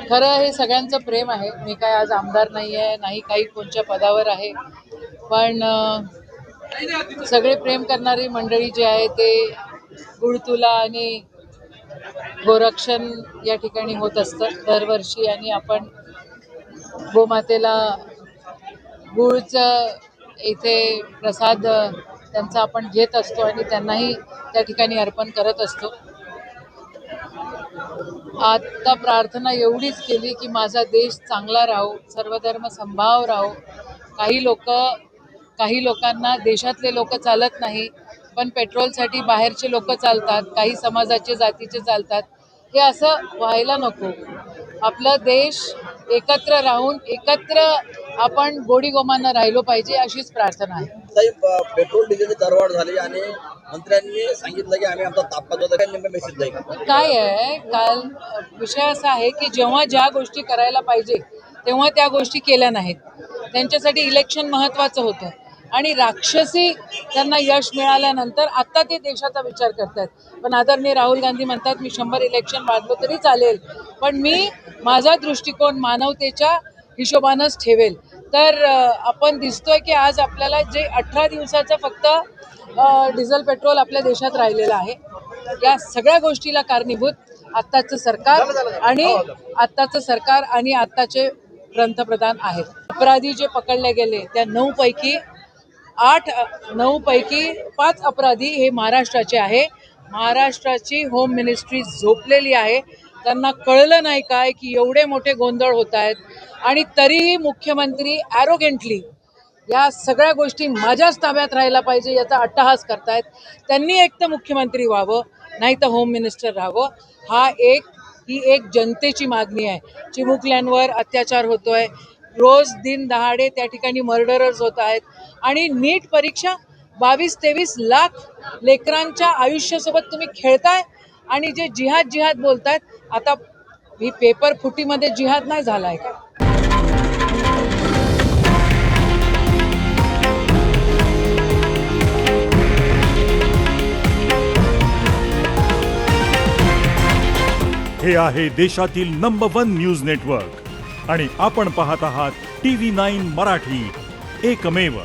खरं हे सगळ्यांचं प्रेम आहे. मी काय आज आमदार नाही आहे, नाही काही कोणत्या पदावर आहे, पण सगळे प्रेम करणारी मंडळी जी आहे ते गुळतुला आणि गोरक्षण या ठिकाणी होत असतं दरवर्षी, आणि आपण गोमातेला गुळचं इथे प्रसाद त्यांचा आपण घेत असतो आणि त्यांनाही त्या ठिकाणी अर्पण करत असतो. आता प्रार्थना एवढीच केली की माझा देश चांगला राहो, सर्वधर्म समभाव राहो. काही लोकांना देशातले लोक चालत नाही, पण पेट्रोलसाठी बाहेरचे लोक चालतात, काही समाजाचे जातीचे चालतात. हे असं व्हायला नको. आपला देश एकत्र राहून एकत्र आपण गोडीगोमानं राहिलो पाहिजे, अशीच प्रार्थना आहे. पेट्रोल डिझेलची दरवाढ झाली आणि मंत्र्यांनी सांगितलं की आम्ही आमचा तापा मेसेज जाईल. काय आहे, काल विषय असा आहे की जेव्हा ज्या गोष्टी करायला पाहिजे तेव्हा त्या गोष्टी केल्या नाहीत. त्यांच्यासाठी इलेक्शन महत्त्वाचं होतं आणि राक्षसी त्यांना यश मिळाल्यानंतर आता ते देशाचा विचार करतात. पण आदरणीय राहुल गांधी म्हणतात मी 100 इलेक्शन वाढलो तरी चालेल, पण मी माझा दृष्टिकोन मानवतेच्या हिशोबानंच ठेवेल. तर आपण दिसतोय की आज आपल्याला जे 18 दिवसाचं फक्त डिझेल पेट्रोल आपल्या देशात राहिलेलं आहे, या सगळ्या गोष्टीला कारणीभूत आत्ताचं सरकार आणि आत्ताचे पंतप्रधान आहेत. अपराधी जे पकडले गेले त्या 9 पैकी 5 अपराधी हे महाराष्ट्राचे आहे. महाराष्ट्राची होम मिनिस्ट्री झोपलेली आहे. त्यांना कळलं नाही काय की एवढे मोठे गोंधळ होत आहेत आणि तरीही मुख्यमंत्री ॲरोगेंटली या सगळ्या गोष्टी माझ्याच ताब्यात राहायला पाहिजे याचा अट्टहास करतायत. त्यांनी एक तर मुख्यमंत्री व्हावं, नाही तर होम मिनिस्टर राहावं. ही एक जनतेची मागणी आहे. चिमुकल्यांवर अत्याचार होतोय, रोज दिन दहाडे त्या ठिकाणी मर्डरर्स होत आहेत आणि नीट परीक्षा 22-23 लाख लेकरांच्या आयुष्यासोबत तुम्ही खेळताय आणि जे जिहाद बोलतायत. आता ही पेपर फुटीमध्ये जिहाद नाही झालाय का? हे आहे देशातील नंबर 1 न्यूज नेटवर्क आणि आपण पाहत आहात TV9 मराठी, एकमेव.